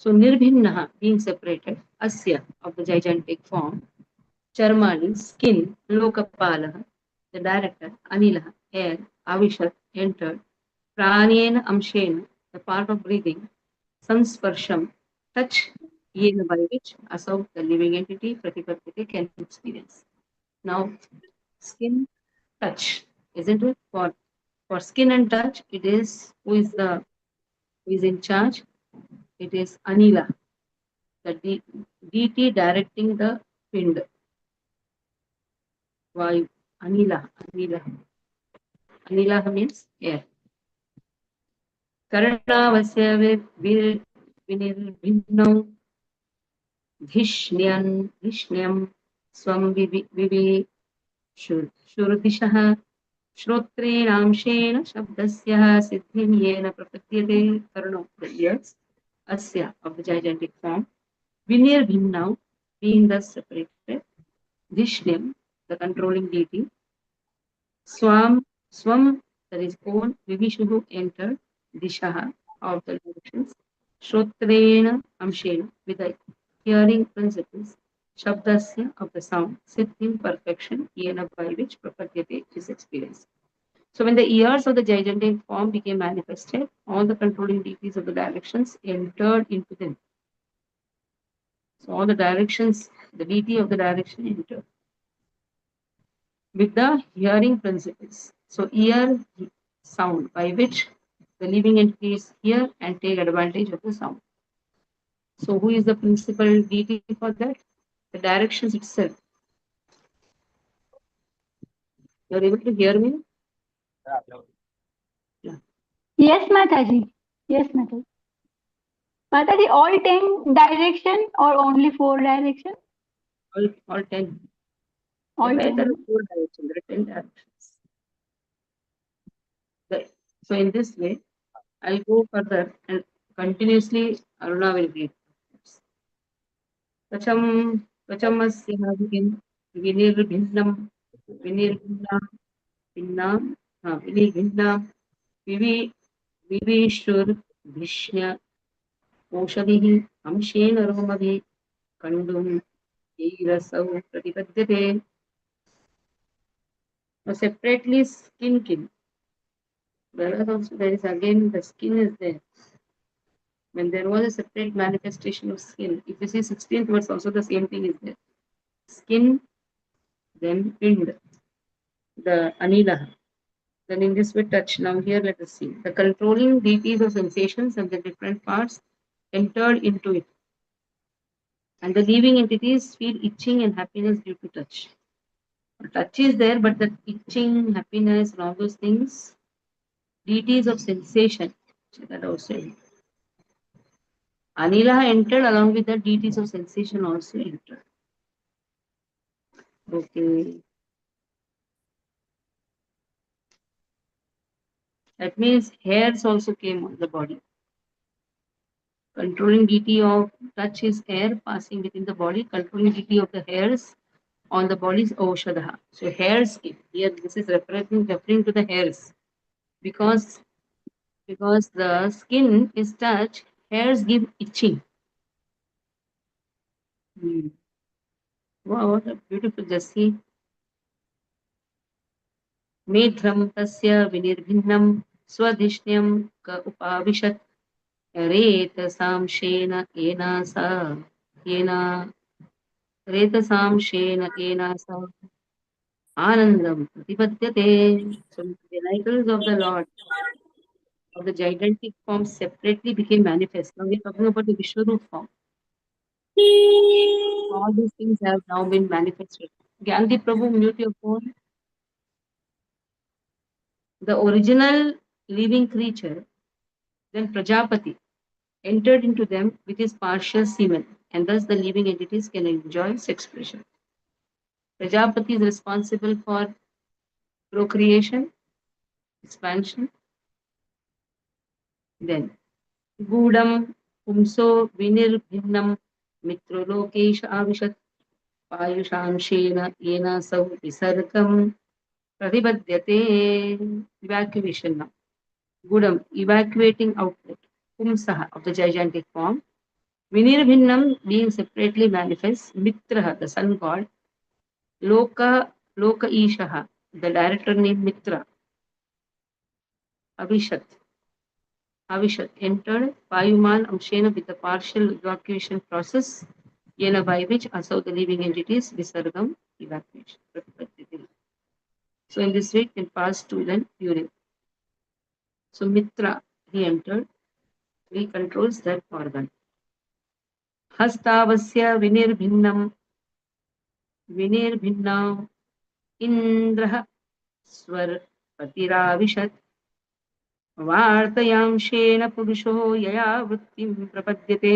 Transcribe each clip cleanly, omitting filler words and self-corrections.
So nirbhinnaha, being separated, asya, of the gigantic form, charmani, skin, lokapalaha, the director, anilaha, air, avishat, entered, pranayena amshena, the part of breathing, sansparsham, touch, yena, by which asau, the living entity, pratipadyate, can experience. Now, skin, touch, isn't it? For skin and touch, it is who is in charge? It is Anila, the deity directing the wind. Vayu, Anila, Anila. Anila means air. Karanavasya vinirभिन्नौ धिष्ण्यं स्वं विविशुर्दिशः श्रोत्रेणांशेन शब्दस्य सिद्धिं येन प्रपद्यते कर्णो the ears asya of the gigantic form vinirभिन्नौ being thus separated Dhishnyam the controlling deity swam that is own vivishuhu entered dishaha of the directions shrotrena amshena with the hearing principles shabdasya of the sound siddhim perfection yena by which prapadyate is experienced. So when the ears of the gigantic form became manifested, all the controlling deities of the directions entered into them. So all the directions, the deity of the direction entered with the hearing principles. So ear sound by which the living entities hear and take advantage of the sound. So who is the principal deity for that? The directions itself. You are able to hear me? Yeah. Yes, Mataji. Yes, Mataji. Mataji, all 10 direction or only 4 direction? All 10. All There 10. are 4 directions, there are 10 directions. So in this way, I'll go further and continuously Aruna will read. Vachamasya vinirभिन्नं vinirभिन्ना भिन्ना vinirभिन्ना विविशुर्भिष्ण्य ओषधिः अंशेन रोमभिः कण्डुं ईरसौ प्रतिपद्यते. Now separately skin kin. Whereas also there is again the skin is there. When there was a separate manifestation of skin, if you see 16th verse also the same thing is there. Skin, then pind, the anila. Then in this way touch. Now here let us see. The controlling deities of sensations and the different parts entered into it. And the living entities feel itching and happiness due to touch. Touch is there, but the itching, happiness, and all those things, deities of sensation, that also. Anila entered along with the deities of sensation also entered. Okay. That means hairs also came on the body. Controlling deity of touch is air passing within the body. Controlling deity of the hairs on the body is Oshadha. So hairs came. Here this is referring to the hairs. Because the skin is touched, hairs give itching. Wow, what a beautiful Jassi. Medhram tasya vinirभिन्नं swadhishyam ka upavishat रेतसांशेन येना सा येना रेतसांशेन येना सा anandam प्रतिपद्यते. So the genitals of the Lord of the gigantic form separately became manifest. Now we are talking about the Vishwaroop form. All these things have now been manifested. Gandhi Prabhu, mute your phone. The original living creature, then Prajapati, entered into them with his partial semen, and thus the living entities can enjoy sex pleasure. Prajapati is responsible for procreation, expansion. Then, Gudam Pumso Vinir Mitrolokesha Avishat Payushamshena Yena Sau Visargam Pradibhadyate. Evacuation now. Gudam, evacuating outlet. Pumsaha of the gigantic form. Vinir being separately manifests, Mitra, the sun god, Loka Ishaha, the director named Mitra, Avishat, Avishat entered Payuman Amshena with the partial evacuation process, yena by which Asau the living entities Visargam evacuation. So in this way it can pass stool and urine. So Mitra, he entered, he controls that organ. Hastavasya Vinirभिन्नम् Indraha Swarpatiravishat वार्तयांशेन पुरुषो यया वृत्तिं प्रपद्यते.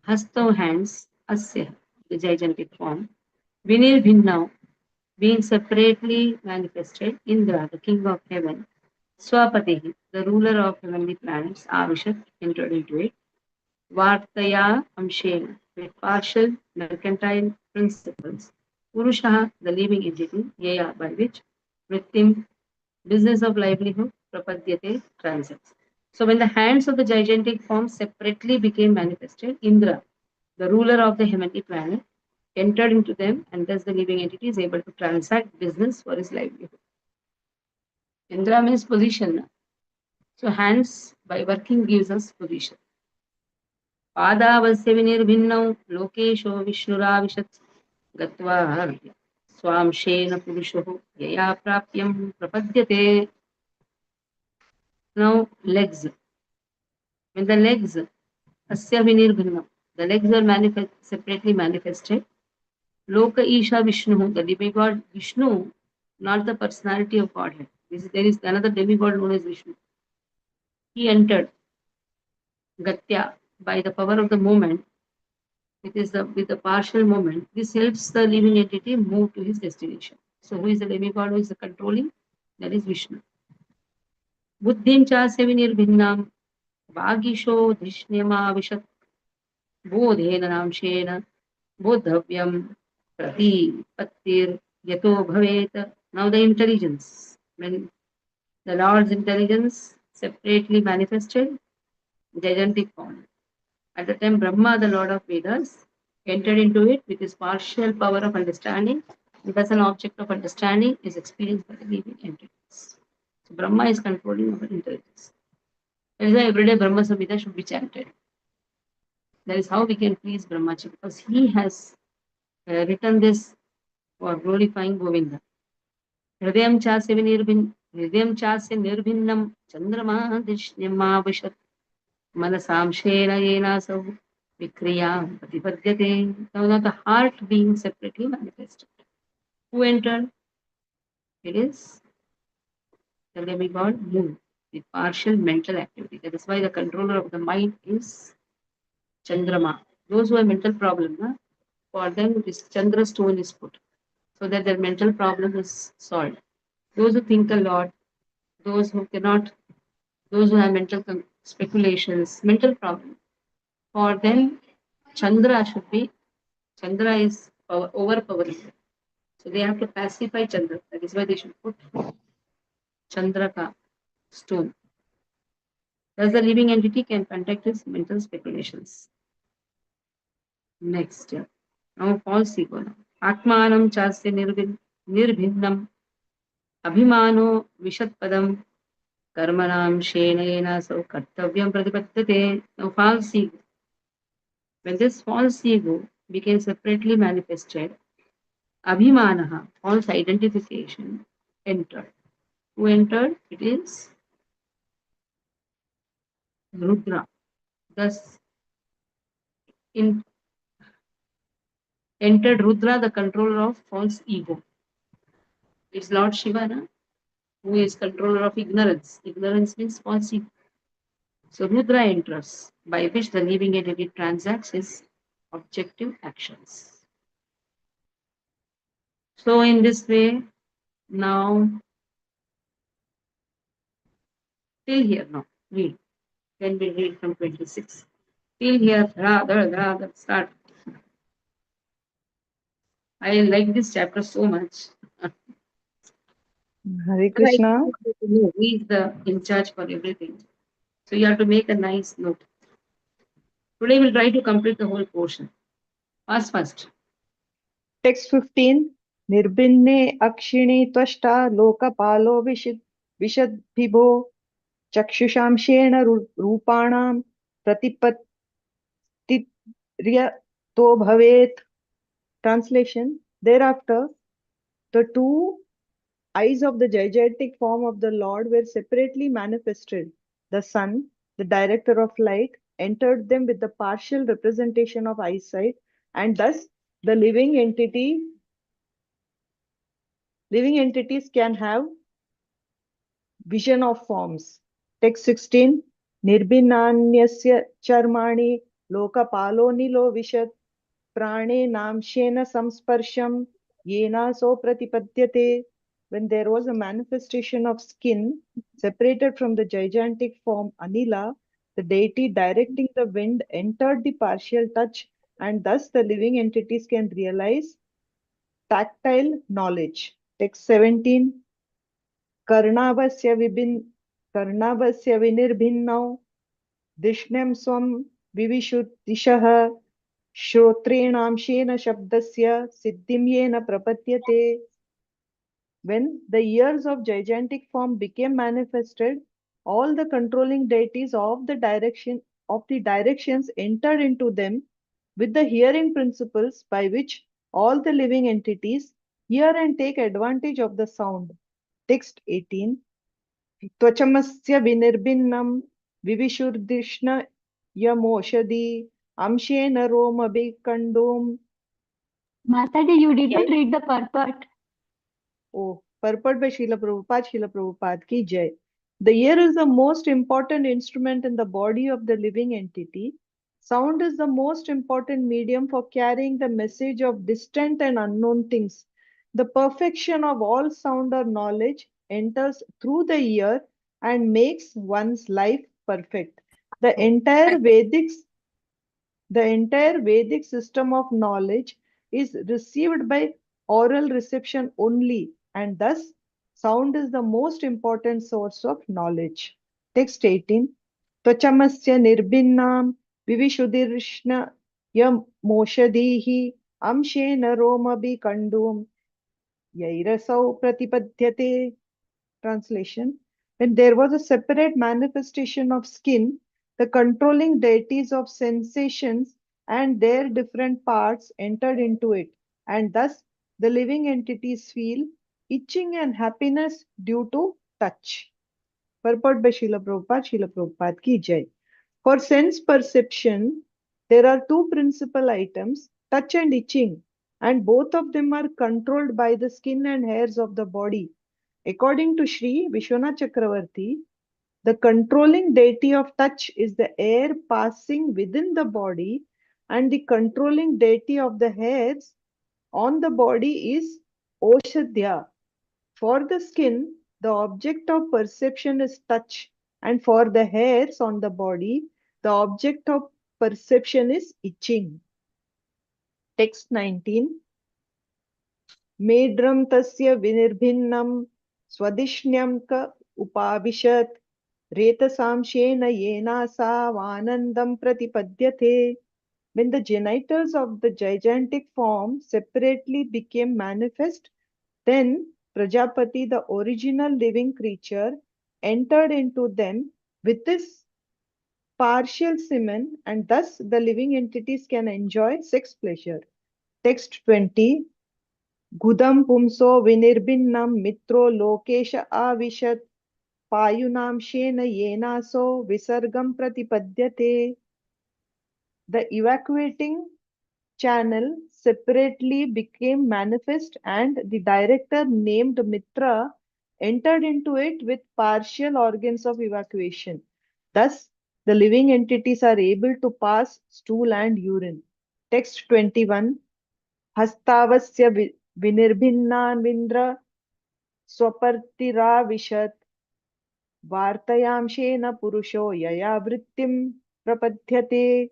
Hasto hands, asya, the gigantic form, Vinir being separately manifested, Indra, the king of heaven, Swapatihi, the ruler of heavenly planets, Avishat, entered into it, Vartaya Amshena, with partial mercantile principles, Purusha, the living entity, Yaya, by which Vrittim, business of livelihood, Prapadyate, transacts. So when the hands of the gigantic form separately became manifested, Indra, the ruler of the heavenly planet, entered into them, and thus the living entity is able to transact business for his livelihood. Indra means position. So hands by working gives us position. पादावस्य विनिर्भिन्नौ लोकेशो विष्णुराविशत् गत्वा स्वांशेन पुरुषो यया प्राप्यं प्रपद्यते. Now legs. When the legs asya vinirभिन्नौ, the legs are separately manifested. Loka Isha Vishnu, the demigod Vishnu, not the personality of Godhead. There is another demigod known as Vishnu. He entered Gatya by the power of the moment. It is with the partial moment. This helps the living entity move to his destination. So who is the demigod who is the controlling? That is Vishnu. Buddhim chasya vinirभिन्नाम Vagisho Drishnema Vishat Bodhena Namshena Bodhavyam Prati Pattir Yato Bhavet. Now the intelligence. When the Lord's intelligence separately manifested, gigantic form. At the time Brahma, the Lord of Vedas, entered into it with his partial power of understanding. Thus an object of understanding is experienced by the living entities. So Brahma is controlling our intelligence. That is why every day Brahma Samhita should be chanted. That is how we can please Brahmaji, because he has written this for glorifying Govinda. Hridayam chasya nirभिन्नं chandrama drishnyamashat manasamshena yenasau vikriyam patipadyate. Now the heart being separately manifested. Who entered? It is the demigod moon with partial mental activity. That is why the controller of the mind is Chandrama. Those who have mental problem, for them this Chandra stone is put so that their mental problem is solved. Those who think a lot, those who cannot, those who have mental speculations, mental problem, for them Chandra should be, Chandra is overpowering. So they have to pacify Chandra. That is why they should put Chandraka stone. Thus the living entity can contact his mental speculations. Next. Now false ego. Atmanam chasya nirbhinnam abhimano vishatpadam karmanam shenena so kartavyam pratipadyate. Now false ego. When this false ego became separately manifested, abhimanaha, false identification, entered. Who entered? It is Rudra. Thus entered Rudra, the controller of false ego. It's Lord Shiva, who is controller of ignorance. Ignorance means false ego. So Rudra enters, by which the living entity transacts his objective actions. So in this way, now till here now, read. Then we read from 26. Till here, start. I like this chapter so much. Hare Krishna. Who is the in charge for everything. So you have to make a nice note. Today we'll try to complete the whole portion. Fast, fast. Text 15. Nirbinne akshini tvashta lokapalo vishadbhibo चक्षुषांशेन रूपाणां प्रतिपत्तिर्यतो भवेत्. Translation. Thereafter, the two eyes of the gigantic form of the Lord were separately manifested. The sun, the director of light, entered them with the partial representation of eyesight, and thus the living entities can have vision of forms. Text 16. Nirbhinanyasya charmani lokapalo nilo vishat prane namshena samsparsham yena so pratipadyate. When there was a manifestation of skin separated from the gigantic form Anila, the deity directing the wind entered the partial touch, and thus the living entities can realize tactile knowledge. Text 17. कर्णावस्य विनिर्भिन्नौ धिष्ण्यं स्वं विविशुद्दिशः श्रोत्रेणांशेन शब्दस्य सिद्धिं येन प्रपद्यते. When the ears of gigantic form became manifested, all the controlling deities of the directions entered into them with the hearing principles by which all the living entities hear and take advantage of the sound. Text 18. त्वचमस्य विनिर्भिन्नं विविशुर्धिष्ण यमोषधि अंशेन रोमभिकण्डोम. Mataji, you did not read the purport. Oh, purport by Srila Prabhupada ki jai. The ear is the most important instrument in the body of the living entity. Sound is the most important medium for carrying the message of distant and unknown things. The perfection of all sound or knowledge enters through the ear and makes one's life perfect. The entire Vedic system of knowledge is received by oral reception only, and thus sound is the most important source of knowledge. Text 18. Tvachamasya nirbhinnam vivishudirshna yamoshadhihi amshena romabhi kandum yairasau pratipadyate. Translation. When there was a separate manifestation of skin, the controlling deities of sensations and their different parts entered into it, and thus the living entities feel itching and happiness due to touch. Purport by Srila Prabhupada ki jai. For sense perception, there are two principal items, touch and itching, and both of them are controlled by the skin and hairs of the body. According to Sri Vishwanath Chakravarti, the controlling deity of touch is the air passing within the body, and the controlling deity of the hairs on the body is Oshadhya. For the skin, the object of perception is touch, and for the hairs on the body, the object of perception is itching. Text 19. Medram tasya vinirbinnam स्वदिष्ण्यं क उपाविशत् रेतसांशेन येनासावानन्दं प्रतिपद्यते. When the genitals of the gigantic form separately became manifest, then Prajapati, the original living creature, entered into them with this partial semen, and thus the living entities can enjoy sex pleasure. Text 20. Gudam pumso vinirbinnam mitro lokesha avishat payunamshena yenaso visargam pratipadyate. The evacuating channel separately became manifest, and the director named Mitra entered into it with partial organs of evacuation. Thus, the living entities are able to pass stool and urine. Text 21. Hastavasya vinirbinnanvindra swapartiravishat vartayamshena purusho yaya vrittim prapadyate.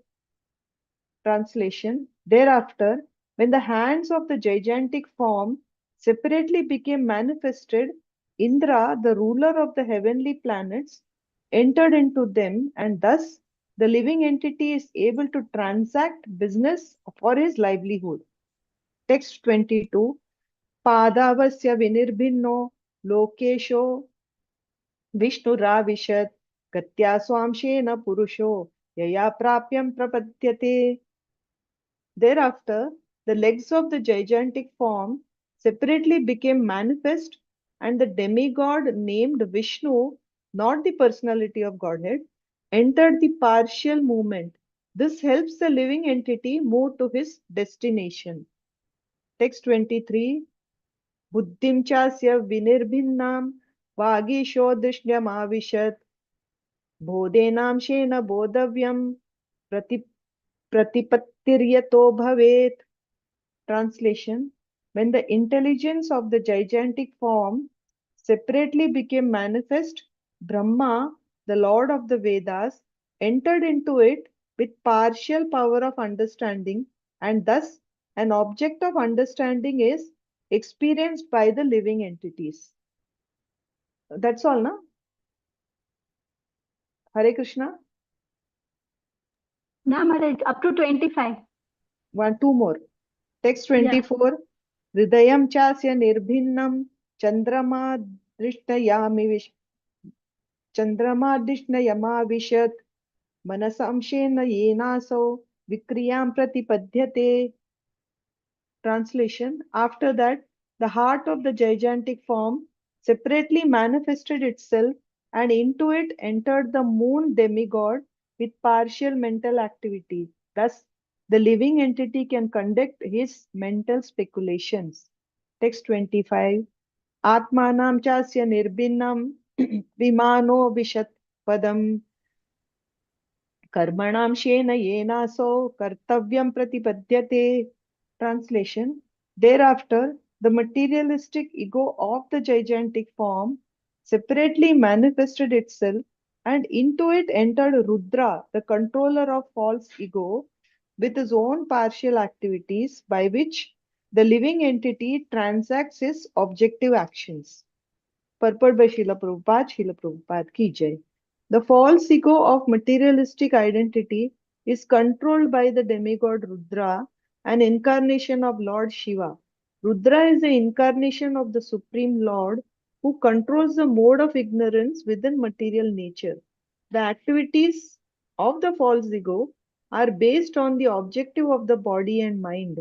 Translation. Thereafter, when the hands of the gigantic form separately became manifested, Indra, the ruler of the heavenly planets, entered into them, and thus the living entity is able to transact business for his livelihood. Text 22. Padavasya vinirbhinno lokesho Vishnuravishad Gatya Swamshena Purusho Yaya Prapyam Prapadyate. Thereafter, the legs of the gigantic form separately became manifest, and the demigod named Vishnu, not the personality of Godhead, entered the partial movement. This helps the living entity move to his destination. Text 23. Buddhim chasya vinirbhinnam vagishodrishnyamavishat बोधेनांशेन बोधव्यम प्रति प्रतिपत्तिर्यतो bhavet. Translation. When the intelligence of the gigantic form separately became manifest, Brahma, the Lord of the Vedas, entered into it with partial power of understanding, and thus an object of understanding is experienced by the living entities. That's all, na? Hare Krishna. Yeah, Mataji, up to 25. Two more. Text 24. Hridayam chasya nirbhinnam chandrama drishnayamavishat manasamshena yenaso vikriyam pratipadyate. Translation. After that, the heart of the gigantic form separately manifested itself, and into it entered the moon demigod with partial mental activity. Thus, the living entity can conduct his mental speculations. Text 25. Atmanam chasya nirbhinnam vimano vishat padam कर्मणाम शेन येनासो कर्तव्यम प्रतिपद्यते. Translation. Thereafter, the materialistic ego of the gigantic form separately manifested itself, and into it entered Rudra, the controller of false ego, with his own partial activities by which the living entity transacts his objective actions. Purport by Srila Prabhupada ki jai. The false ego of materialistic identity is controlled by the demigod Rudra, an incarnation of Lord Shiva. Rudra is the incarnation of the Supreme Lord who controls the mode of ignorance within material nature. The activities of the false ego are based on the objective of the body and mind.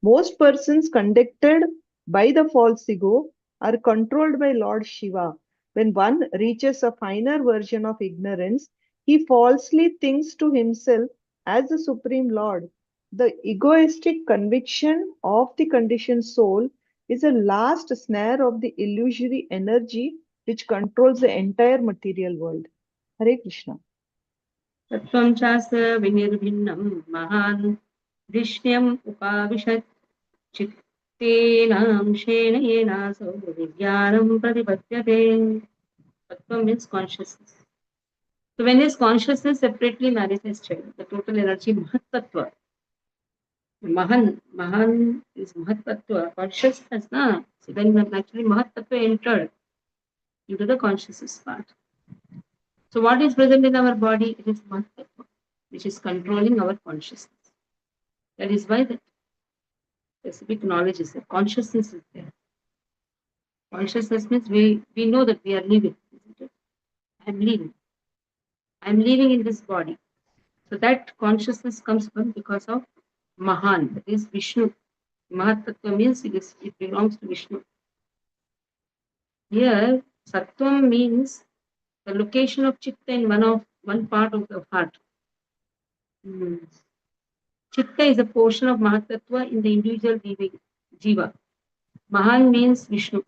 Most persons conducted by the false ego are controlled by Lord Shiva. When one reaches a finer version of ignorance, he falsely thinks to himself as the Supreme Lord. The egoistic conviction of the conditioned soul is a last snare of the illusory energy which controls the entire material world. Hare Krishna. Tattvam chasya vinirvinnam mahan drishyam upavishat chittenam shena yenaso vijnanam pratipadyate. Tattvam means consciousness. So when his consciousness separately manifested, the total energy Mahat Mahan is Mahat consciousness, na? So then naturally Mahat entered into the consciousness part. So what is present in our body? It is Mahat which is controlling our consciousness. That is why the specific knowledge is there. Consciousness is there. Consciousness means we know that we are living. I'm living. I'm living in this body. So that consciousness comes from because of Mahan, that is Vishnu. Mahat means it belongs to Vishnu. Here, Sattvam means the location of Chitta in one part of the heart. Chitta is a portion of Mahatattva in the individual Jiva. Mahan means Vishnu.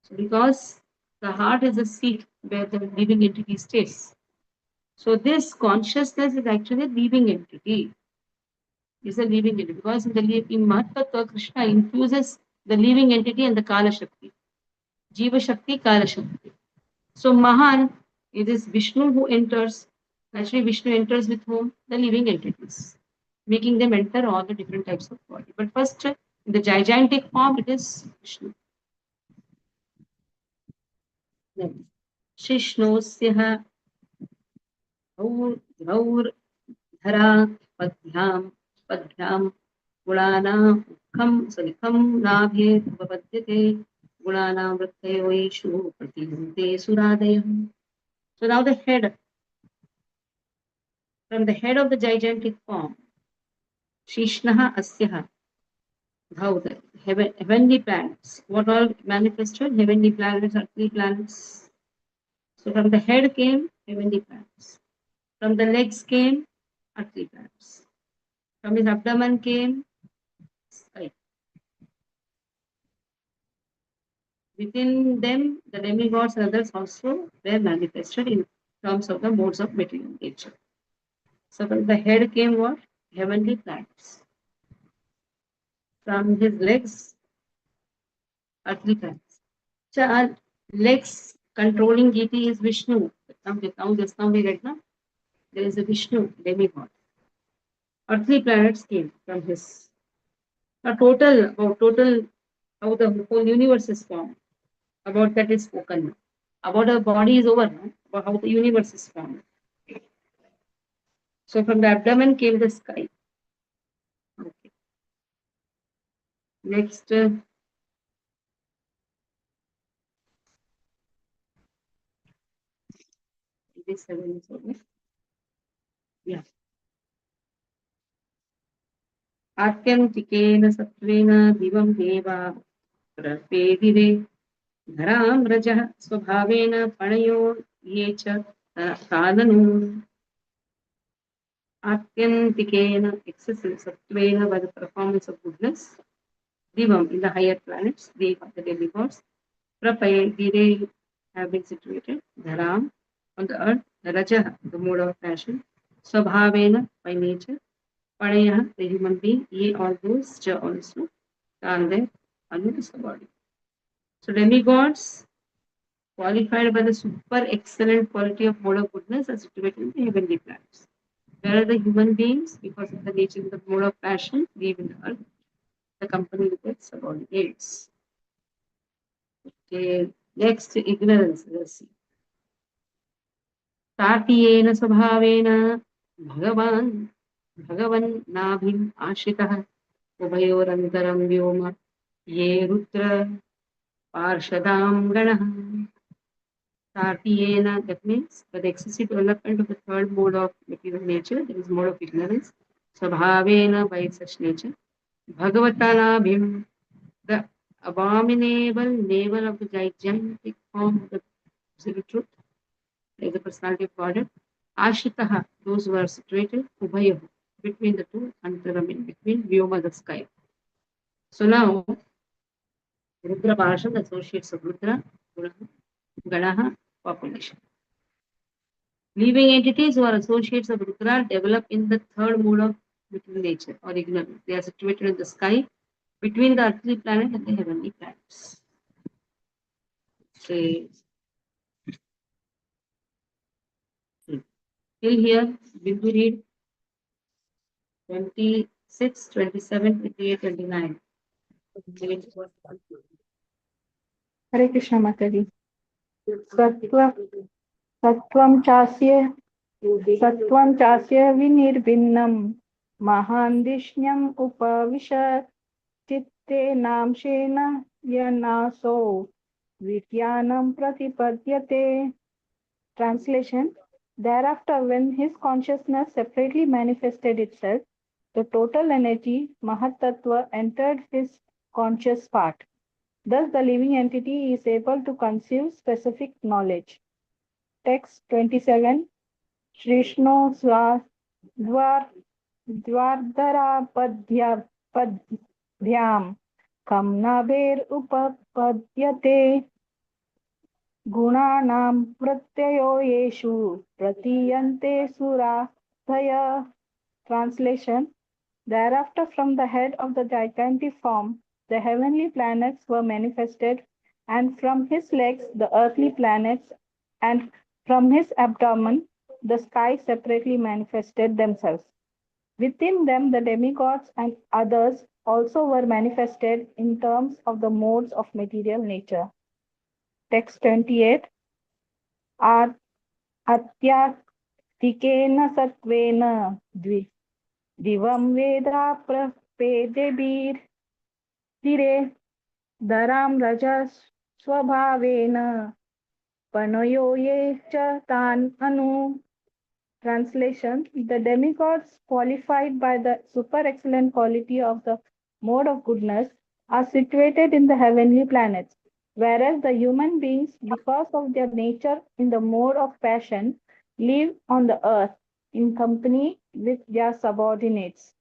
So because the heart is the seat where the living entity stays. So this consciousness is actually a living entity. Is a living entity because in Mahatattva, Krishna infuses the living entity and the Kala Shakti. Jiva Shakti, Kala Shakti. So Mahan, it is Vishnu who enters. Actually, Vishnu enters with whom? The living entities, making them enter all the different types of body. But first, in the gigantic form, it is Vishnu. Shishnosyaha. धरा पद्भ्यां पद्भ्यां गुणानां नाभेरुपपद्यते गुणानां वृत्तयो येषु प्रतियुङ्क्ते सुरादयः. So now the head, from the head of the gigantic form, Shishnah Asyaha, how the heavenly planets, what all manifested, heavenly planets are 3 planets. So from the head came heavenly planets. From the legs came earthly planets. From his abdomen came sky. Within them, the demigods and others also were manifested in terms of the modes of material nature. So from the head came what? Heavenly planets. From his legs, earthly planets. So our legs controlling deity is Vishnu. Just now we read now. There is a Vishnu demigod. Earthly planets came from his. Total how the whole universe is formed. About that is spoken. About our body is over. No? About how the universe is formed. So from the abdomen came the sky. Okay. Next, 87 is over. Yeah. आत्यन्तिकेन सत्त्वेन दिवं देवा प्रपेदिरे धरां रजः स्वभावेन पणयो ये च काननु आत्यन्तिकेन excessive sattveena by the performance of goodness divam in the higher planets deva the demigods prapayadire have been situated dharam on the earth rajah the mode of passion swabhavena by nature panayah the human being ye all those cha also and then anu is the body. So demigods qualified by the super excellent quality of mode of goodness are situated in the heavenly planets. Where are the human beings, because of the nature of the mode of passion, live in the earth, the company with its subordinates. Okay, next, ignorance. Let's see. तार्कियेन स्वभावेन भगवान् भगवन् नाभिम् आश्रितः उभयोरन्तरं व्योम ये रुद्र पार्षदां गणः. Tartiyena, that means by the excessive development of the third mode of material nature, that is mode of ignorance. Swabhavena, by such nature. Bhagavatana, the abominable navel of the gigantic form of the absolute truth, like the personality of Godhead. Ashitaha, those who are situated, Ubhayahu, between the two, Antaram, in between, Vyoma, the sky. So now, Rudra Parasham, the associates of Rudra, Ganaha, population. Living entities who are associates of Rudra develop in the third mode of material nature or ignorance. They are situated in the sky between the earthly planet and the heavenly planets. Okay. Till here, will we read 26, 27, 28, 29? Hare Krishna Mataji. Sattvam chasya vinirvinnam mahandishnyam upavishat chitte namshena yanaso vityanam pratipadyate. Translation. Thereafter, when his consciousness separately manifested itself, the total energy, Mahatattva, entered his conscious part. Thus, the living entity is able to conceive specific knowledge. Text 27. Shrishno Dwardharapadhyam Kamnabher Upapadyate Gunanam Pratyayo Yeshu Pratiyante Suradhaya. Translation. Thereafter, from the head of the gigantic form, the heavenly planets were manifested, and from his legs, the earthly planets, and from his abdomen, the skies separately manifested themselves. Within them, the demigods and others also were manifested in terms of the modes of material nature. Text 28. Atya तिकेन सत्त्वेन दिवं वेदा प्रपेदेभिर्धिरे धरां रजस्वभावेन पनयो ये च तान् अनु. Translation: The demigods, qualified by the super excellent quality of the mode of goodness, are situated in the heavenly planets, whereas the human beings, because of their nature in the mode of passion, live on the earth in company with their subordinates.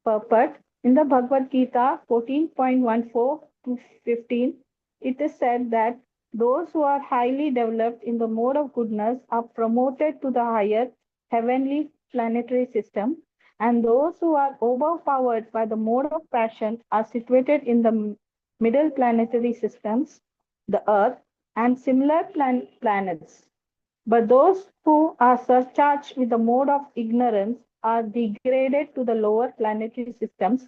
Purport: In the Bhagavad Gita 14.14 to 15, it is said that those who are highly developed in the mode of goodness are promoted to the higher heavenly planetary system, and those who are overpowered by the mode of passion are situated in the middle planetary systems, the Earth, and similar planets. But those who are surcharged with the mode of ignorance are degraded to the lower planetary systems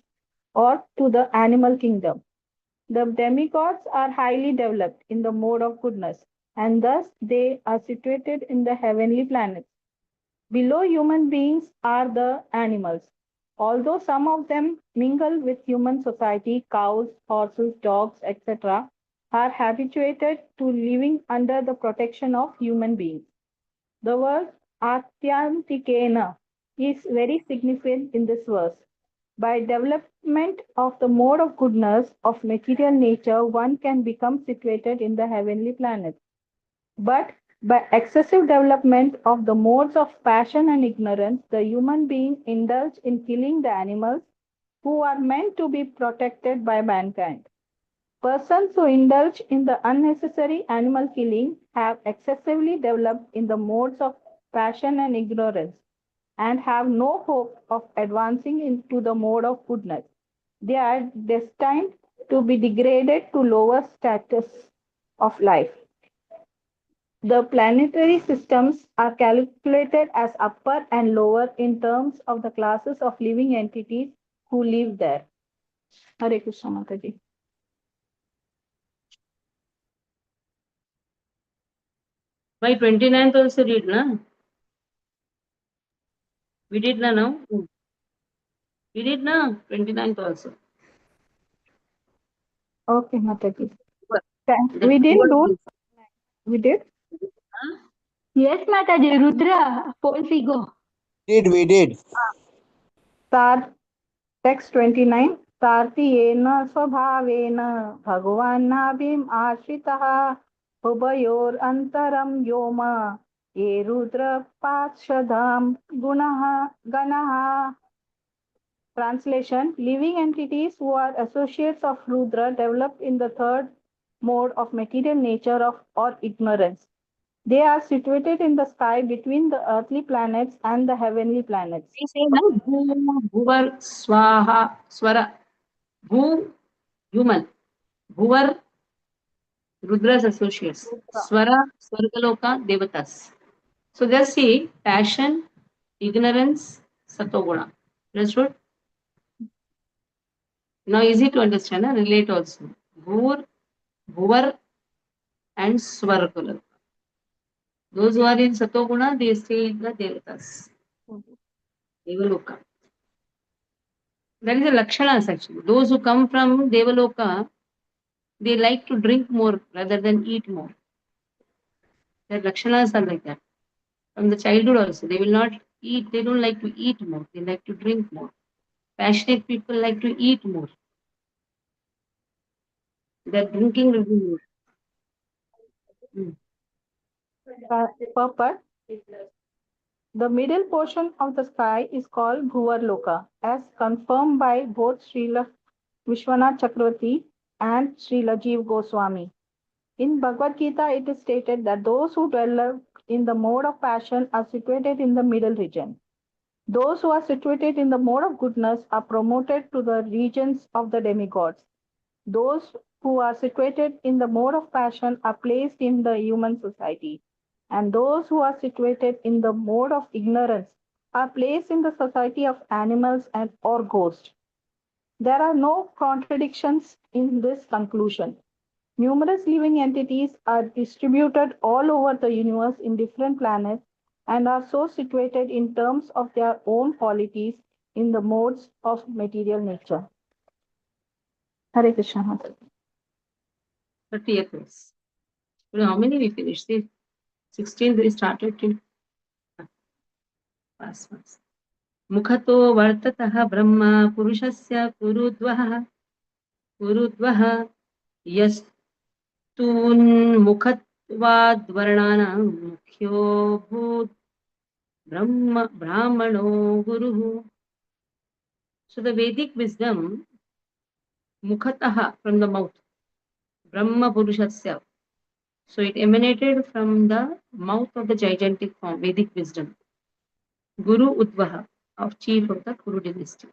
or to the animal kingdom. The demigods are highly developed in the mode of goodness, and thus they are situated in the heavenly planets. Below human beings are the animals. Although some of them mingle with human society, cows, horses, dogs, etc., are habituated to living under the protection of human beings. The word Atyantikena is very significant in this verse. By development of the mode of goodness of material nature, one can become situated in the heavenly planets. But by excessive development of the modes of passion and ignorance, the human being indulge in killing the animals who are meant to be protected by mankind. Persons who indulge in the unnecessary animal killing have excessively developed in the modes of passion and ignorance and have no hope of advancing into the mode of goodness. They are destined to be degraded to lower status of life. The planetary systems are calculated as upper and lower in terms of the classes of living entities who live there. Hare Krishna Mataji. By 29th also read, na? We did na now? We did na? 29th also. Okay, Mataji. The We didn't keyword do. is, We did. huh? Yes, Mataji. Rudra, Polfigo. We did. Tar text 29. Tartiyena स्वभावेन भगवान्नाभिम् आश्रितः उभयोर अंतरम व्योम ये रुद्र पार्षदाम गुणः गणः. Translation: Living entities who are associates of Rudra develop in the third mode of material nature of or ignorance. They are situated in the sky between the earthly planets and the heavenly planets. We say na bhu, bhuvar, swaha, swara. Bhu, human. Bhuvar, Rudra's associates. Swara, Swargaloka, Devatas. So just see passion, ignorance, Satoguna. Understood? Now easy to understand, relate also. Bhur, Bhuvar, and Swargaloka. Those who are in Satoguna, they stay in the Devatas. Devaloka. That is the Lakshanas actually. Those who come from Devaloka, they like to drink more rather than eat more. Their Lakshanas are like that. From the childhood also, they will not eat, they don't like to eat more, they like to drink more. Passionate people like to eat more. Their drinking will be more. Mm. Purport: The middle portion of the sky is called Bhuvar Loka, as confirmed by both Srila Vishwanath Chakravarti and Srila Jeev Goswami. In Bhagavad Gita, it is stated that those who dwell in the mode of passion are situated in the middle region. Those who are situated in the mode of goodness are promoted to the regions of the demigods. Those who are situated in the mode of passion are placed in the human society, and those who are situated in the mode of ignorance are placed in the society of animals and or ghosts. There are no contradictions in this conclusion. Numerous living entities are distributed all over the universe in different planets, and are so situated in terms of their own qualities in the modes of material nature. Hare Krishna. Mataji. 30th verse. You know how many we finished? See, 16th we started to fast. मुखतो वर्ततः ब्रह्म पुरुषस्य कुरुद्वः यस्तून्मुखत्वाद्वर्णानां मुख्यो भूत् ब्राह्मणो गुरुः. So the Vedic wisdom, mukhatah, from the mouth, Brahma Purushasya. So it emanated from the mouth of the gigantic form, Vedic wisdom. Guru Udvaha, of chief of the Kuru dynasty.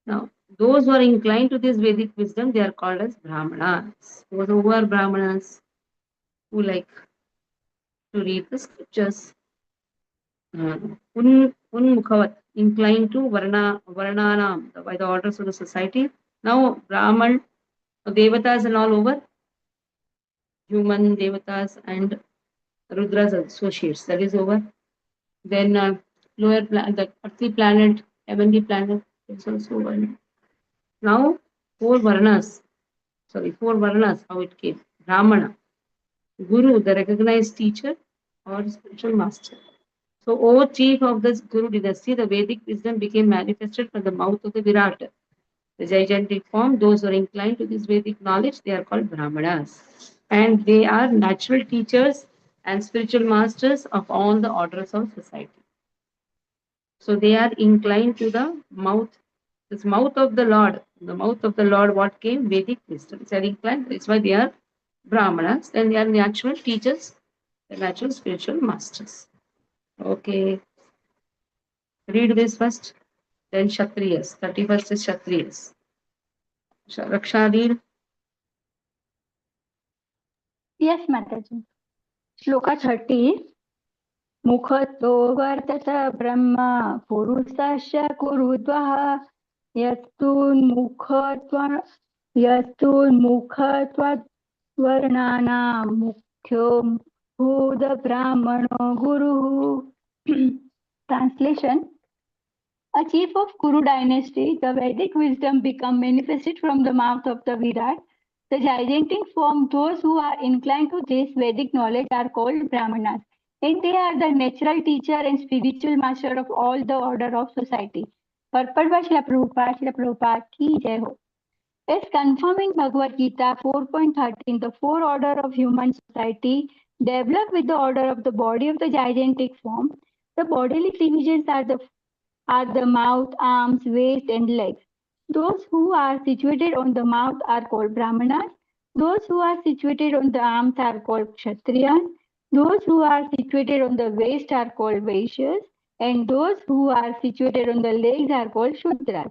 Now, those who are inclined to this Vedic wisdom, they are called as Brahmanas. Those who are Brahmanas, who like to read the scriptures. Unmukhavat, inclined to Varnanam, by the orders of the society. Now, Brahman, Devatas and all over, human Devatas and Rudra's associates, that is over. Then the earthly planet, heavenly planet is also over. Now, four Varnas, how it came. Brahmana, Guru, the recognized teacher or spiritual master. So, O chief of the Guru dynasty, the Vedic wisdom became manifested from the mouth of the Virat, the gigantic form. Those who are inclined to this Vedic knowledge, they are called Brahmanas. And they are natural teachers and spiritual masters of all the orders of society. So they are inclined to the mouth, this mouth of the Lord. The mouth of the Lord, what came? Vedic wisdom. They are inclined, that's why they are Brahmanas. Then they are natural teachers, the natural spiritual masters. Okay. Read this first. Then Kshatriyas. 31st is Kshatriyas. Raksha, read. Yes, Mataji. Shloka 30. मुखतो वर्तत ब्रह्म पुरुषस्य कुरुद्वः यस्तुन्मुखत्ववर्णानां मुख्यो भूतब्राह्मणो गुरुः. Translation. A chief of Kuru dynasty, the Vedic wisdom become manifested from the mouth of the Virat. The gigantic form, those who are inclined to this Vedic knowledge are called Brahmanas, and they are the natural teacher and spiritual master of all the order of society. Purport by Srila Prabhupada ki jai ho. As confirmed in Bhagavad Gita 4.13, the four order of human society develop with the order of the body of the gigantic form. The bodily divisions are the mouth, arms, waist, and legs. Those who are situated on the mouth are called Brahmanas. Those who are situated on the arms are called Kshatriyas. Those who are situated on the waist are called Vaishyas. And those who are situated on the legs are called Shudras.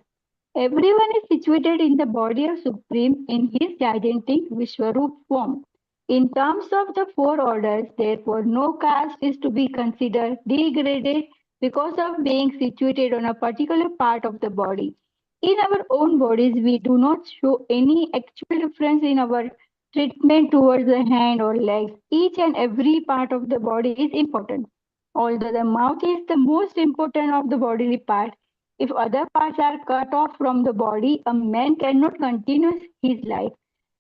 Everyone is situated in the body of Supreme in his gigantic Vishwarup form. In terms of the four orders, therefore, no caste is to be considered degraded because of being situated on a particular part of the body. In our own bodies, we do not show any actual difference in our treatment towards the hand or legs. Each and every part of the body is important. Although the mouth is the most important of the bodily part, if other parts are cut off from the body, a man cannot continue his life.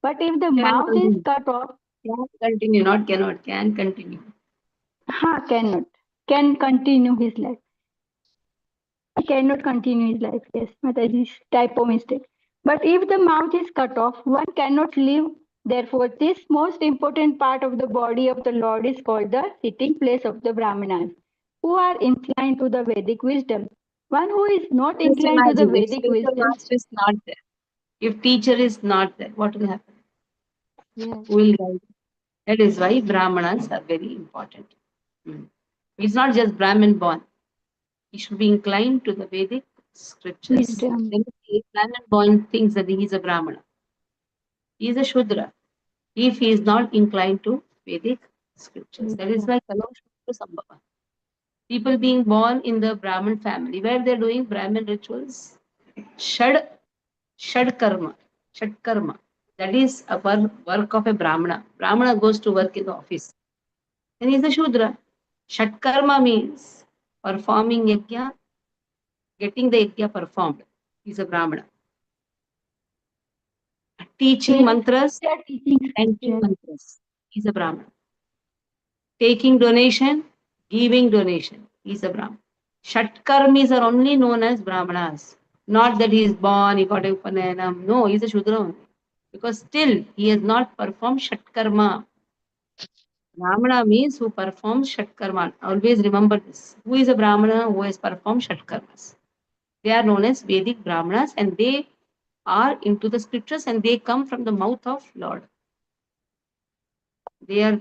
But if the Can mouth is continue. cut off, Can continue, not cannot. Can continue. cannot, can continue his life. Cannot continue his life. Yes, Mataji, typo mistake. But if the mouth is cut off, one cannot live. Therefore, this most important part of the body of the Lord is called the sitting place of the Brahmanas, who are inclined to the Vedic wisdom. One who is not Just inclined to the imagine if Vedic spiritual wisdom. master is not there. If teacher is not there, what will happen? Yes. Who will guide? That is why Brahmanas are very important. He's not just Brahmin born. He should be inclined to the Vedic scriptures. Wisdom. Then the Brahmin born thinks that he is a Brahmana. He is a Shudra if he is not inclined to Vedic scriptures. That is why Kalau Shudra Sambhava. People being born in the Brahmin family, where they're doing Brahmin rituals, Shad karma. Shad karma. That is a work of a Brahmana. Brahmana goes to work in the office. And he's a Shudra. Shatkarma means performing yajna, getting the yajna performed. He's a Brahmana. Teaching mantras, They are teaching chanting scripture. mantras. He's a Brahmana. Taking donation, giving donation. He's a Brahmana. Shatkarmis are only known as Brahmanas. Not that he is born, he got a Upanayana. No, he's a Shudra only. Because still he has not performed Shatkarma. Brahmana means who performs Shatkarma. Always remember this. Who is a Brahmana who has performed Shatkarmas? They are known as Vedic Brahmanas and they are into the scriptures and they come from the mouth of Lord. They are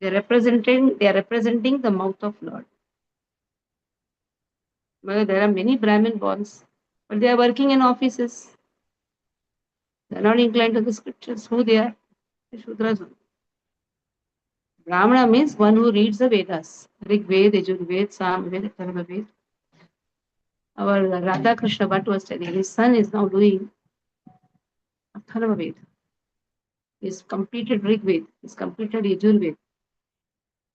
representing the mouth of Lord. Well, there are many Brahmin borns, but they are working in offices. They are not inclined to the scriptures. Who they are? The Shudras. Brahmana means one who reads the Vedas. Rig Ved, Yajur Ved, Sam Ved, Atharva Ved. Our Radha Krishna Bhatt was telling his son is now doing Atharva Ved. He's completed Rig Ved. He's completed Yajur Ved.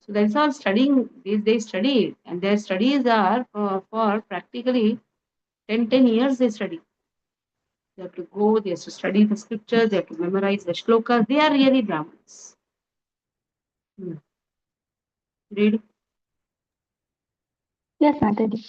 So that's all studying. They study it. And their studies are for practically 10 years they study. They have to go, they have to study the scriptures, they have to memorize the shlokas. They are really Brahmins. Read. Yes, Mataji.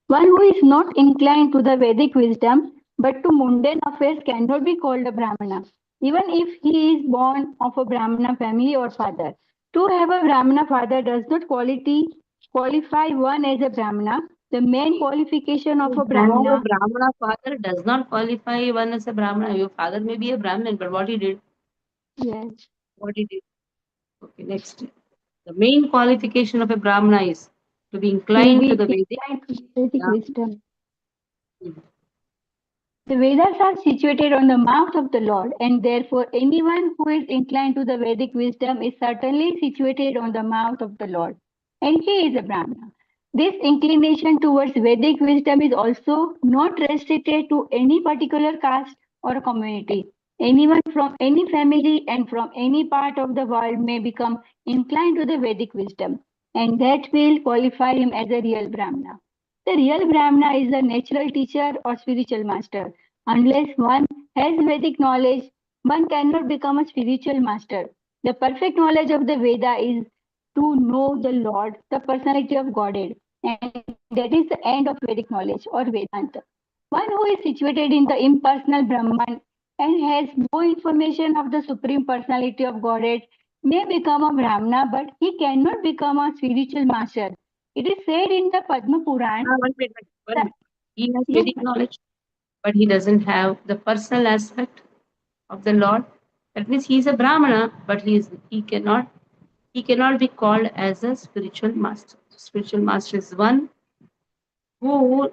One who is not inclined to the Vedic wisdom but to mundane affairs cannot be called a Brahmana, even if he is born of a Brahmana family or father. To have a Brahmana father does not qualify one as a Brahmana. The main qualification of To a have a Brahmana, Brahmana father does not qualify one as a Brahmana. Your father may be a Brahmin, but what he did? yes, What he did? Okay, next. The main qualification of a Brahmana is to be to inclined to be the Vedic. inclined to Vedic Yeah. wisdom. The Vedas are situated on the mouth of the Lord, and therefore anyone who is inclined to the Vedic wisdom is certainly situated on the mouth of the Lord, and he is a Brahmana. This inclination towards Vedic wisdom is also not restricted to any particular caste or community. Anyone from any family and from any part of the world may become inclined to the Vedic wisdom, and that will qualify him as a real Brahmana. The real Brahmana is a natural teacher or spiritual master. Unless one has Vedic knowledge, one cannot become a spiritual master. The perfect knowledge of the Veda is to know the Lord, the personality of Godhead, and that is the end of Vedic knowledge or Vedanta. One who is situated in the impersonal Brahman and has no information of the Supreme Personality of Godhead may become a Brahmana, but he cannot become a spiritual master. It is said in the Padma Puran One minute, one that, minute. He has yes, Vedic knowledge, but he doesn't have the personal aspect of the Lord. That means he is a Brahmana, but he cannot be called as a spiritual master. Spiritual master is one who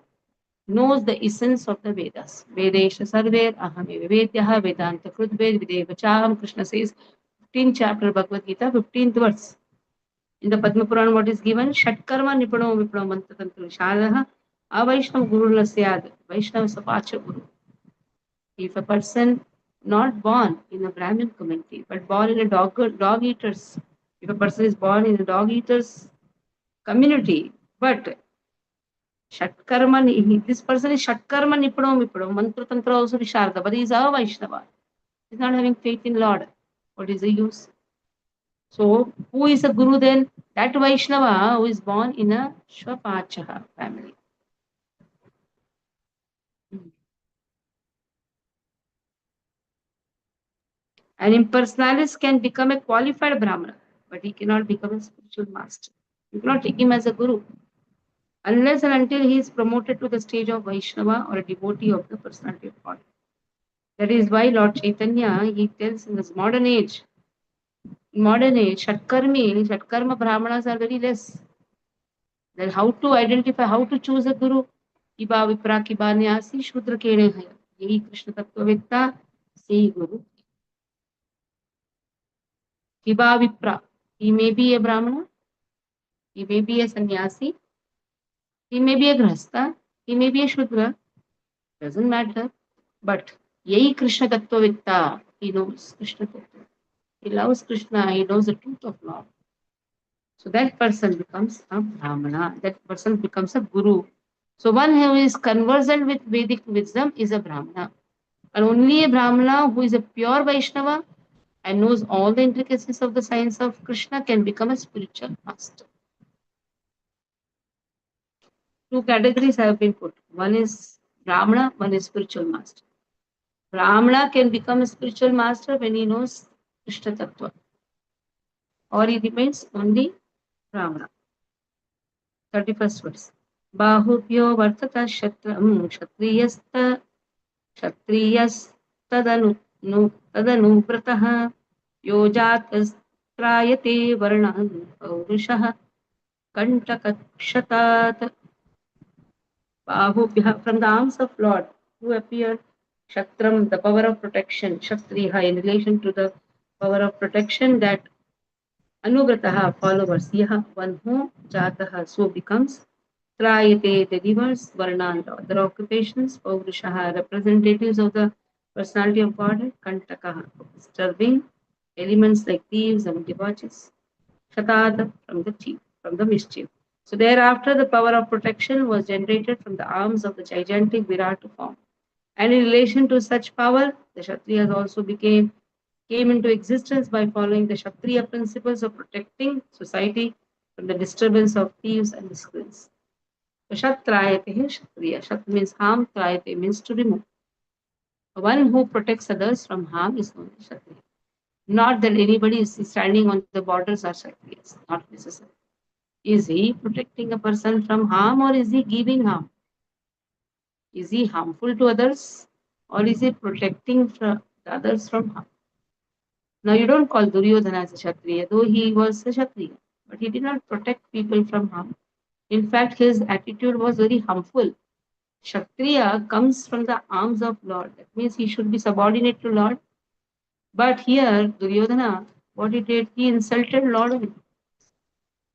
knows the essence of the Vedas. Vedesha Sarver Ahame Vedyah Vedanta Krudved Videvachaham. Krishna says, 15th chapter Bhagavad Gita, 15th verse. In the Padma Puran, what is given? Shatkarma Nipano Vipano Mantra Tantra Vishadaha Avaishnav Guru Lasyad Vaishnav Sapacha Guru. If a person not born in a Brahmin community, but born in a dog eaters, if a person is born in a dog eaters community, but Shatkarma, this person is Shatkarma Nipano Vipano, Mantra Tantra also Visharda, but he is a Vaishnava. He is not having faith in Lord. What is the use? So, who is a Guru then? That Vaishnava who is born in a Shwapachaha family. An impersonalist can become a qualified Brahmana, but he cannot become a spiritual master. You cannot take him as a Guru unless and until he is promoted to the stage of Vaishnava or a devotee of the personality of God. That is why Lord Chaitanya, he tells in modern age, Shatkarma Brahmanas are very less. Then how to identify, how to choose a Guru? Kiba Vipra Kiba Nyasi Shudra Kene Hai. Yehi Krishna Tattvavedta, Sei Guru. Kiba Vipra. He may be a Brahmana, he may be a sannyasi, he may be a grahastha, he may be a Shudra, doesn't matter. But Yehi Krishna Tattvavedta, he knows Krishna Tattva. He loves Krishna, he knows the truth of Lord. So that person becomes a Brahmana. That person becomes a Guru. So one who is conversant with Vedic wisdom is a Brahmana. And only a Brahmana who is a pure Vaishnava and knows all the intricacies of the science of Krishna can become a spiritual master. Two categories have been put. One is Brahmana, one is spiritual master. Brahmana can become a spiritual master when he knows Krishna Tattva, or he remains only Brahmana. 31st verse. Bahubhyo vartata shatram क्षत्रियस्तदनु तदनुव्रतः यो जातस्त्रायते वर्णः पौरुषः कंटकक्षतात्. Bahubhya, from the arms of Lord, who appeared Shatram, the power of protection, Kshatriya in relation to the power of protection, that Anuvrataha, followers, Yaha, one who Jataha, so becomes, Trayate, delivers, Varnan, the other occupations, Paurushaha, representatives of the personality of God, Kantakaha, disturbing elements like thieves and debauches, Shatad, from the mischief. So thereafter, the power of protection was generated from the arms of the gigantic Virat form. And in relation to such power, the Kshatriyas also came into existence by following the Kshatriya principles of protecting society from the disturbance of thieves and miscreants. So Shatrayate Kshatriya. Shat means harm, Trayate means to remove. One who protects others from harm is known as Kshatriya. Not that anybody is standing on the borders are Kshatriyas, not necessary. Is he protecting a person from harm or is he giving harm? Is he harmful to others or is he protecting the others from harm? Now you don't call Duryodhana as a Kshatriya, though he was a Kshatriya, but he did not protect people from harm. In fact, his attitude was very harmful. Kshatriya comes from the arms of Lord. That means he should be subordinate to Lord. But here, Duryodhana, what he did, he insulted Lord.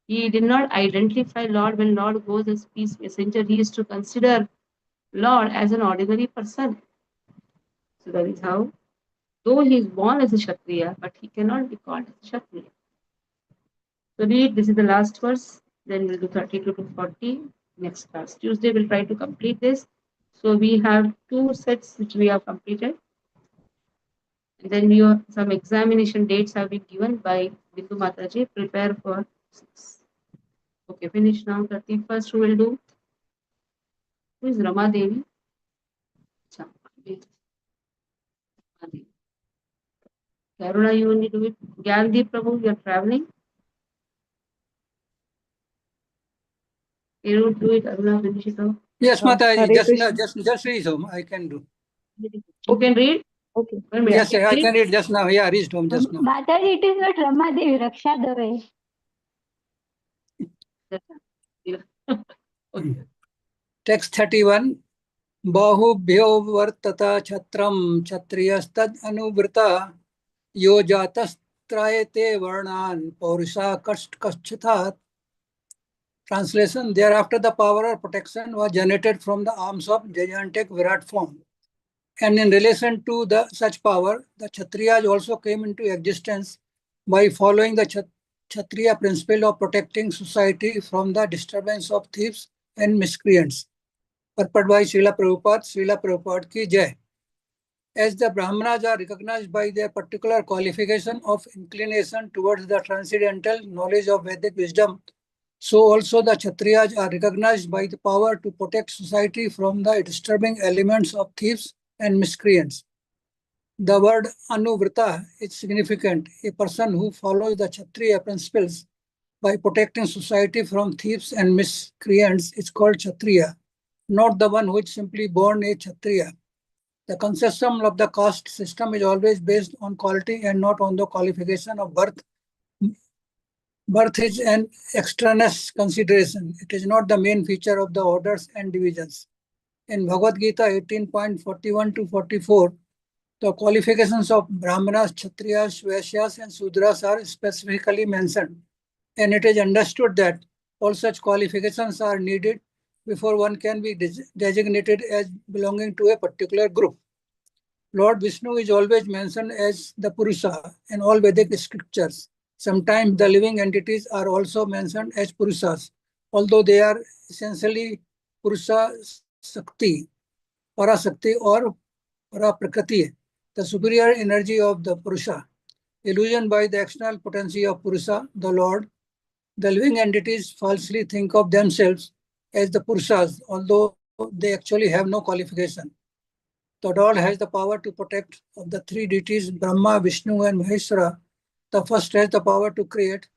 He did not identify Lord when Lord goes as peace messenger. He is to consider Lord as an ordinary person. So that is how, though he is born as a Kshatriya, but he cannot be called as a Kshatriya. So read, this is the last verse, then we'll do 32 to 40 next class. Tuesday we'll try to complete this. So we have 2 sets which we have completed. And then some examination dates have been given by Bindu Mataji. Prepare for 6. Okay, finish now. 31st who will do? Who is Rama Devi? Karuna, you only do it. Gyandeep Prabhu, you are traveling. You do it. Aruna, finish it off. Yes, Mataji, Hare Krishna. just read home. I can do. You can read? Okay. Yes, I can read just now. Yeah, read home just now. Mataji, it is not Rama Devi, Raksha Dave. Okay. Text 31. Bahubhyo vartata chatram kshatriyastad anuvrta yo jatastrayate varnan paurusha kashchathat. Translation. Thereafter, the power of protection was generated from the arms of gigantic Virat form. And in relation to such power, the Kshatriyas also came into existence by following the Kshatriya principle of protecting society from the disturbance of thieves and miscreants. Purport by Srila Prabhupada ki Jai. As the Brahmanas are recognized by their particular qualification of inclination towards the transcendental knowledge of Vedic wisdom, so also the Kshatriyas are recognized by the power to protect society from the disturbing elements of thieves and miscreants. The word anuvrta is significant. A person who follows the Kshatriya principles by protecting society from thieves and miscreants is called Kshatriya, not the one who is simply born a Kshatriya. The conception of the caste system is always based on quality and not on the qualification of birth. Birth is an extraneous consideration. It is not the main feature of the orders and divisions. In Bhagavad Gita 18.41 to 44, the qualifications of Brahmanas, Kshatriyas, Vaishyas, and Sudras are specifically mentioned. And it is understood that all such qualifications are needed before one can be designated as belonging to a particular group. Lord Vishnu is always mentioned as the Purusha in all Vedic scriptures. Sometimes the living entities are also mentioned as Purusas, although they are essentially Purusha Sakti, Parasakti or Paraprakriti, the superior energy of the Purusha. Illusion by the external potency of Purusha, the Lord. The living entities falsely think of themselves as the Purusas, although they actually have no qualification. The Lord has the power to protect. Of the three deities, Brahma, Vishnu, and Maheshwara, the first has the power to create,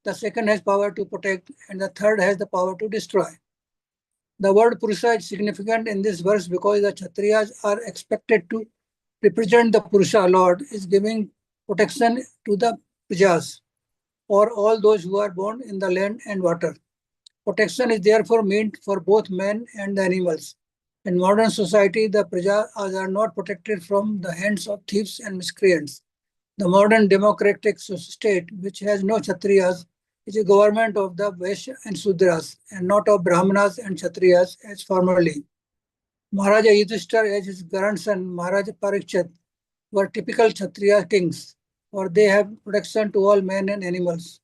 the second has power to protect, and the third has the power to destroy. The word Purusha is significant in this verse because the Kshatriyas are expected to represent the Purusha. Lord is giving protection to the Prajas, or all those who are born in the land and water. Protection is therefore meant for both men and the animals. In modern society, the Prajas are not protected from the hands of thieves and miscreants. The modern democratic state, which has no Kshatriyas, is a government of the Vaishya and Sudras, and not of Brahmanas and Kshatriyas as formerly. Maharaja Yudhishthira, as his grandson Maharaja Parikshit, were typical Kshatriya kings, for they have protection to all men and animals.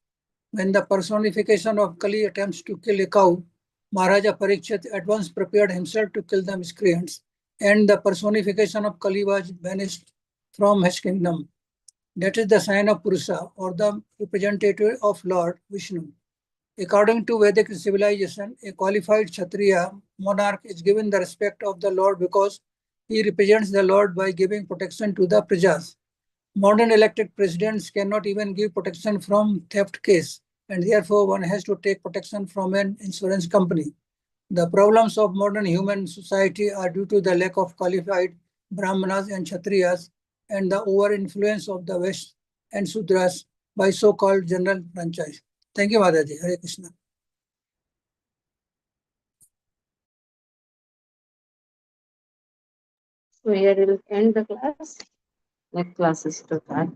When the personification of Kali attempts to kill a cow, Maharaja Parikshit at once prepared himself to kill the miscreants, and the personification of Kali was banished from his kingdom. That is the sign of Purusha, or the representative of Lord Vishnu. According to Vedic civilization, a qualified Kshatriya monarch is given the respect of the Lord because he represents the Lord by giving protection to the Prajas. Modern elected presidents cannot even give protection from theft case, and therefore one has to take protection from an insurance company. The problems of modern human society are due to the lack of qualified Brahmanas and Kshatriyas and the over-influence of the West and Sudras by so-called general franchise. Thank you, Mataji. Hare Krishna. So here we will end the class. Next class is to start.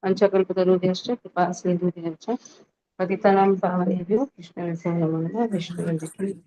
Panchakalpatarubhyascha kripa sindhubhyascha patitanam pavanebhyo Krishna Vishnu